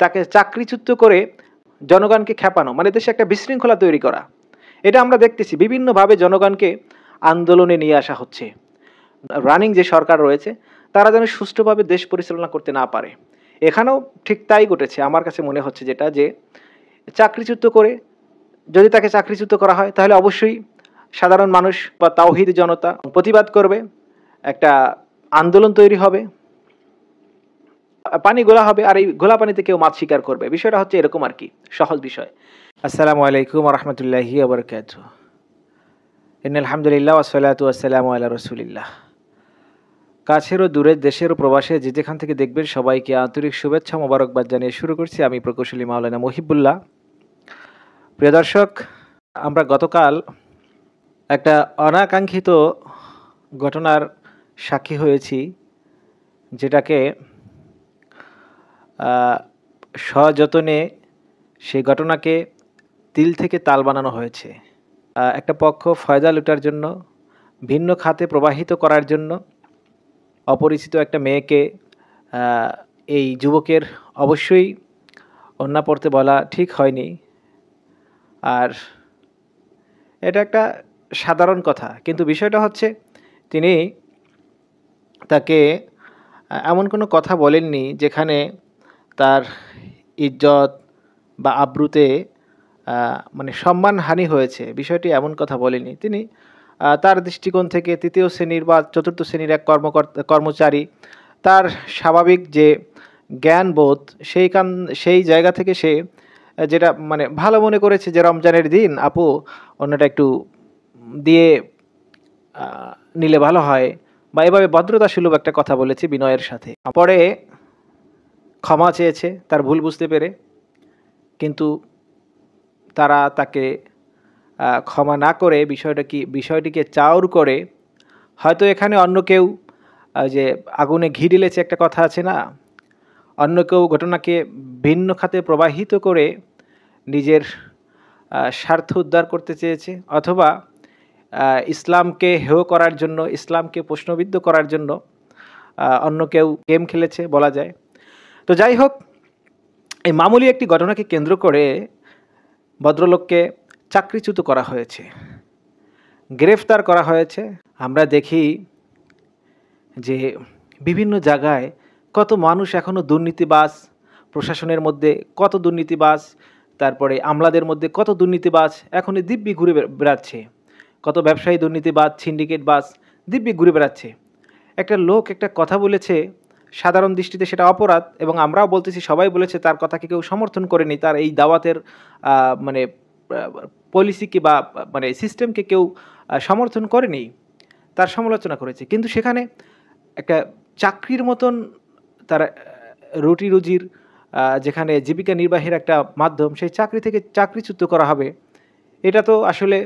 তাকে চাকরিচ্যুত করে জনগণকে খেপানো, মানে দেশে একটা বিশৃঙ্খলা তৈরি করা। এটা আমরা দেখতেছি বিভিন্নভাবে জনগণকে আন্দোলনে নিয়ে আসা হচ্ছে। রানিং যে সরকার রয়েছে তারা যেন সুষ্ঠুভাবে দেশ পরিচালনা করতে না পারে। এখানেও ঠিক তাই ঘটেছে আমার কাছে মনে হচ্ছে, যেটা যে চাকরিচ্যুত করে, যদি তাকে চাকরিচ্যুত করা হয় তাহলে অবশ্যই সাধারণ মানুষ বা তাওহিদ জনতা প্রতিবাদ করবে, একটা আন্দোলন তৈরি হবে, পানি গোলা হবে, আর এই গোলা পানিতে কেউ মাছ শিকার করবে। বিষয়টা হচ্ছে এরকম আর কি, সহজ বিষয়। আসসালামু আলাইকুম ওয়া রাহমাতুল্লাহি ওয়া বারাকাতুহু। ইন্নাল হামদুলিল্লাহ ওয়া সলাতু ওয়াসসালামু আলা রাসূলিল্লাহ। কাছের ও দূরের, দেশের ও প্রবাসে যে যেখান থেকে দেখবেন সবাইকে আন্তরিক শুভেচ্ছা মোবারকবাদ জানিয়ে শুরু করছি আমি প্রকৌশলী মাওলানা মহিবুল্লাহ। প্রিয় দর্শক, আমরা গতকাল একটা অনাকাঙ্ক্ষিত ঘটনার সাক্ষী হয়েছি, যেটাকে সযতনে সেই ঘটনাকে তিল থেকে তাল বানানো হয়েছে। একটা পক্ষ ফয়দা লুটার জন্য, ভিন্ন খাতে প্রবাহিত করার জন্য অপরিচিত একটা মেয়েকে, এই যুবকের অবশ্যই ওড়না পড়তে বলা ঠিক হয়নি। আর এটা একটা সাধারণ কথা, কিন্তু বিষয়টা হচ্ছে তিনি তাকে এমন কোনো কথা বলেননি যেখানে তার ইজ্জত বা আব্রুতে মানে সম্মানহানি হয়েছে, বিষয়টি এমন কথা বলেনি তিনি। তার দৃষ্টিকোণ থেকে তৃতীয় শ্রেণীর বা চতুর্থ শ্রেণীর এক কর্মচারী, তার স্বাভাবিক যে জ্ঞানবোধ সেই জায়গা থেকে সে যেটা মানে ভালো মনে করেছে যে রমজানের দিন আপু অন্যটা একটু দিয়ে নিলে ভালো হয়, বা এভাবে ভদ্রতাসুলভ একটা কথা বলেছে বিনয়ের সাথে। পরে ক্ষমা চেয়েছে তার ভুল বুঝতে পেরে, কিন্তু তারা তাকে ক্ষমা না করে বিষয়টিকে চাউর করে, হয়তো এখানে অন্য কেউ যে আগুনে ঘি ঢেলেছে একটা কথা আছে না, অন্য কেউ ঘটনাকে ভিন্ন খাতে প্রবাহিত করে নিজের স্বার্থ উদ্ধার করতে চেয়েছে, অথবা ইসলামকে হেয় করার জন্য, ইসলামকে প্রশ্নবিদ্ধ করার জন্য অন্য কেউ গেম খেলেছে বলা যায়। তো যাই হোক, এই মামুলি একটি ঘটনাকে কেন্দ্র করে ভদ্রলোককে চাকরিচ্যুত করা হয়েছে, গ্রেফতার করা হয়েছে। আমরা দেখি যে বিভিন্ন জায়গায় কত মানুষ এখনও দুর্নীতিবাজ, প্রশাসনের মধ্যে কত দুর্নীতিবাজ, তারপরে আমলাদের মধ্যে কত দুর্নীতিবাজ এখনই দিব্যি ঘুরে বেড়াচ্ছে, কত ব্যবসায়ী দুর্নীতিবাজ, সিন্ডিকেটবাজ দিব্যি ঘুরে বেড়াচ্ছে। একটা লোক একটা কথা বলেছে, সাধারণ দৃষ্টিতে সেটা অপরাধ, এবং আমরাও বলতেছি, সবাই বলেছে, তার কথাকে কেউ সমর্থন করেনি, তার এই দাওয়াতের মানে পলিসিকে বা মানে সিস্টেমকে কেউ সমর্থন করেনি, তার সমালোচনা করেছে। কিন্তু সেখানে একটা চাকরির মতন তার রুটি রুজির যেখানে জীবিকা নির্বাহের একটা মাধ্যম, সেই চাকরি থেকে চাকরিচ্যুত করা হবে, এটা তো আসলে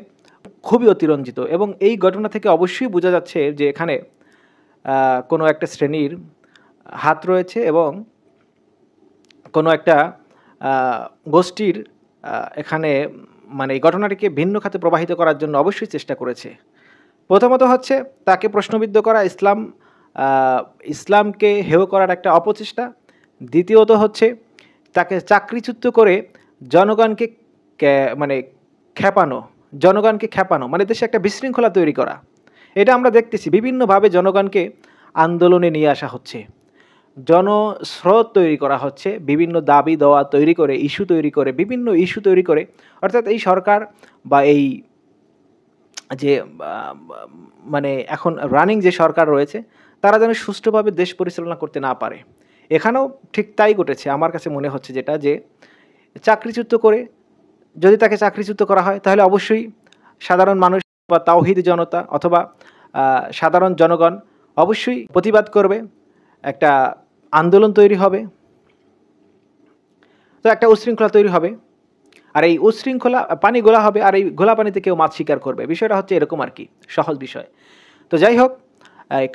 খুবই অতিরঞ্জিত। এবং এই ঘটনা থেকে অবশ্যই বোঝা যাচ্ছে যে এখানে কোনো একটা শ্রেণীর হাত রয়েছে, এবং কোনো একটা গোষ্ঠীর এখানে মানে এই ঘটনাটিকে ভিন্ন খাতে প্রবাহিত করার জন্য অবশ্যই চেষ্টা করেছে। প্রথমত হচ্ছে তাকে প্রশ্নবিদ্ধ করা, ইসলামকে হেয় করার একটা অপচেষ্টা। দ্বিতীয়ত হচ্ছে তাকে চাকরিচ্যুত করে জনগণকে মানে খেপানো, মানে দেশে একটা বিশৃঙ্খলা তৈরি করা। এটা আমরা দেখতেছি বিভিন্নভাবে জনগণকে আন্দোলনে নিয়ে আসা হচ্ছে, জনস্রোত তৈরি করা হচ্ছে, বিভিন্ন দাবি দেওয়া তৈরি করে, বিভিন্ন ইস্যু তৈরি করে। অর্থাৎ এই সরকার বা এই যে মানে এখন রানিং যে সরকার রয়েছে তারা যেন সুষ্ঠুভাবে দেশ পরিচালনা করতে না পারে। এখানেও ঠিক তাই ঘটেছে আমার কাছে মনে হচ্ছে, যেটা যে চাকরিচ্যুত করে, যদি তাকে চাকরিচ্যুত করা হয় তাহলে অবশ্যই সাধারণ মানুষ বা তাওহিদ জনতা অথবা সাধারণ জনগণ অবশ্যই প্রতিবাদ করবে, একটা আন্দোলন তৈরি হবে, তো একটা উশৃঙ্খলা তৈরি হবে, আর এই উশৃঙ্খলা পানি গোলা হবে, আর এই গোলা পানিতে কেউ মাছ শিকার করবে। বিষয়টা হচ্ছে এরকম আর কি, সহজ বিষয়। তো যাই হোক,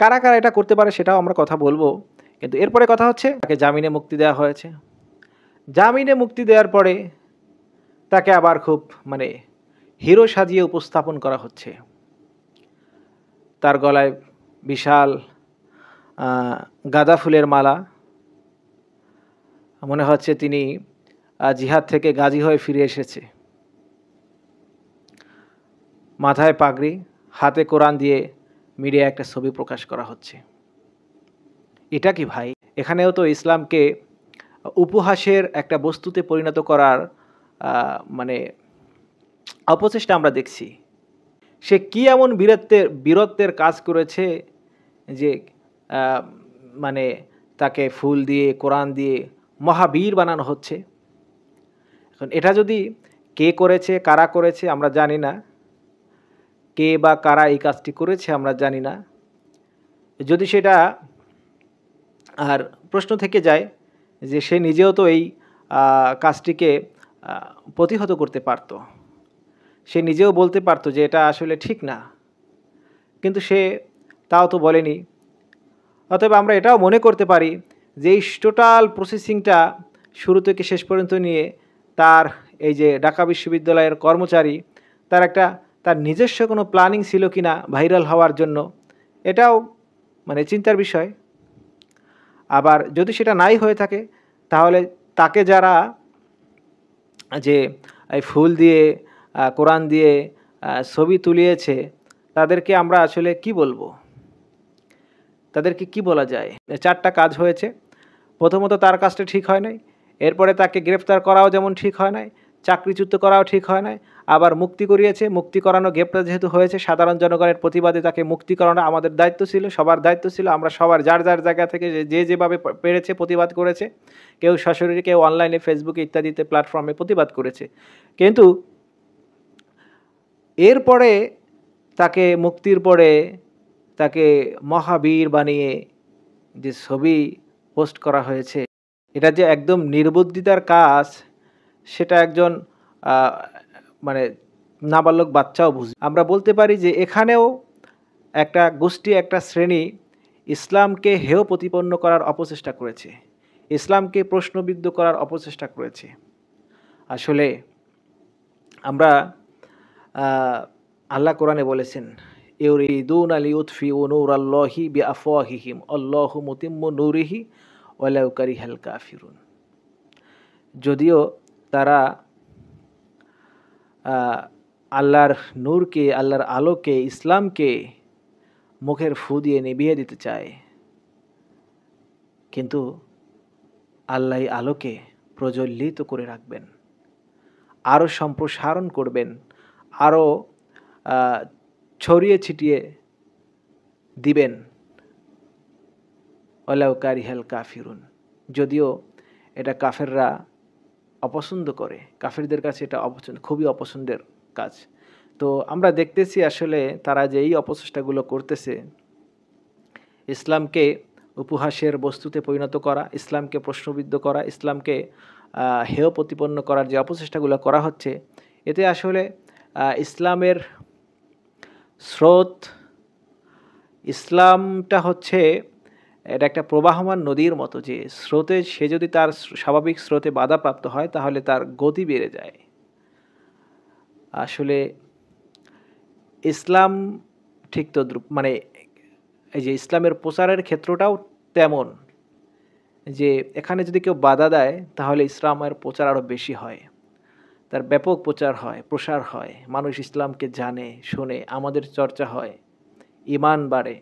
কারা কারা এটা করতে পারে সেটাও আমরা কথা বলবো, কিন্তু এরপরে কথা হচ্ছে তাকে জামিনে মুক্তি দেওয়া হয়েছে। জামিনে মুক্তি দেওয়ার পরে তাকে আবার খুব মানে হিরো সাজিয়ে উপস্থাপন করা হচ্ছে। তার গলায় বিশাল গাঁদা ফুলের মালা, মনে হচ্ছে তিনি জিহাদ থেকে গাজী হয়ে ফিরে এসেছে। মাথায় পাগড়ি, হাতে কোরআন দিয়ে মিডিয়ায় একটা ছবি প্রকাশ করা হচ্ছে। এটা কি ভাই? এখানেও তো ইসলামকে উপহাসের একটা বস্তুতে পরিণত করার মানে অপচেষ্টা আমরা দেখছি। সে কি এমন বীরত্বের কাজ করেছে যে আ মানে তাকে ফুল দিয়ে, কোরআন দিয়ে মহাবীর বানানো হচ্ছে। এখন এটা যদি কে করেছে, কারা করেছে আমরা জানি না। কে বা কারা এই কাজটি করেছে আমরা জানি না। যদি সেটা আর প্রশ্ন থেকে যায় যে সে নিজেও তো এই কাজটিকে আ প্রতিহত করতে পারত। সে নিজেও বলতে পারত যে এটা আসলে ঠিক না। কিন্তু সে তাও তো বলেনি। অতএব আমরা এটাও মনে করতে পারি যে এই টোটাল প্রসেসিংটা শুরু থেকে শেষ পর্যন্ত নিয়ে তার এই যে ঢাকা বিশ্ববিদ্যালয়ের কর্মচারী তার নিজস্ব কোনো প্ল্যানিং ছিল কিনা ভাইরাল হওয়ার জন্য, এটাও মানে চিন্তার বিষয়। আবার যদি সেটা নাই হয়ে থাকে তাহলে তাকে যারা যে এই ফুল দিয়ে কোরআন দিয়ে ছবি তুলিয়েছে তাদেরকে আমরা আসলে কি বলবো? তাদেরকে কি বলা যায়? ৪টা কাজ হয়েছে। প্রথমত তার কাজটা ঠিক হয় নাই। এরপরে তাকে গ্রেফতার করাও যেমন ঠিক হয় নাই, চাকরিচ্যুত করাও ঠিক হয় নাই। আবার মুক্তি করিয়েছে। মুক্তি করানো, গ্রেপ্তার যেহেতু হয়েছে, সাধারণ জনগণের প্রতিবাদে তাকে মুক্তি করানো আমাদের দায়িত্ব ছিল, সবার দায়িত্ব ছিল। আমরা সবার যার জায়গা থেকে যে যেভাবে পেরেছে প্রতিবাদ করেছে। কেউ সশরীরে, কেউ অনলাইনে, ফেসবুকে ইত্যাদিতে প্ল্যাটফর্মে প্রতিবাদ করেছে। কিন্তু এরপরে তাকে মুক্তির পরে তাকে মহাবীর বানিয়ে যে ছবি পোস্ট করা হয়েছে, এটা যে একদম নির্বুদ্ধিতার কাজ সেটা একজন মানে নাবালক বাচ্চাও বুঝবে। আমরা বলতে পারি যে এখানেও একটা গোষ্ঠী, একটা শ্রেণী ইসলামকে হেয় প্রতিপন্ন করার অপচেষ্টা করেছে, ইসলামকে প্রশ্নবিদ্ধ করার অপচেষ্টা করেছে। আসলে আমরা আল্লাহ কোরআনে বলেছেন, ইউরিদুনা লিউতফিউ নূরাল্লাহি বিআফওয়াহিহিম আল্লাহু মুতিম্মু নূরিহি ওয়ালাউ কারিহাল কাফিরুন। যদিও তারা আল্লাহর নূরকে, আল্লাহর আলোকে, ইসলামকে মুখের ফু দিয়ে নিভিয়ে দিতে চায়, কিন্তু আল্লাহ আলোকে প্রজ্বলিত করে রাখবেন, আরও সম্প্রসারণ করবেন, আরও ছড়িয়ে ছিটিয়ে দিবেন। ওয়ালাউ কারিহাল কাফিরুন। যদিও এটা কাফেররা অপছন্দ করে, কাফেরদের কাছে এটা খুবই অপছন্দের কাজ। তো আমরা দেখতেছি আসলে তারা যে এই অপচেষ্টাগুলো করতেছে, ইসলামকে উপহাসের বস্তুতে পরিণত করা, ইসলামকে প্রশ্নবিদ্ধ করা, ইসলামকে হেয় প্রতিপন্ন করার যে অপচেষ্টাগুলো করা হচ্ছে, এতে আসলে ইসলামের স্রোত, ইসলামটা হচ্ছে এটা একটা প্রবাহমান নদীর মতো, যে স্রোতে সে যদি তার স্বাভাবিক স্রোতে বাধাপ্রাপ্ত হয় তাহলে তার গতি বেড়ে যায়। আসলে ইসলাম ঠিক তদ্রূপ, মানে এই যে ইসলামের প্রচারের ক্ষেত্রটাও তেমন, যে এখানে যদি কেউ বাধা দেয় তাহলে ইসলামের প্রচার আরও বেশি হয়, তার ব্যাপক প্রচার হয়, প্রসার হয়, মানুষ ইসলামকে জানে, শোনে, আমাদের চর্চা হয়, ঈমান বাড়ে।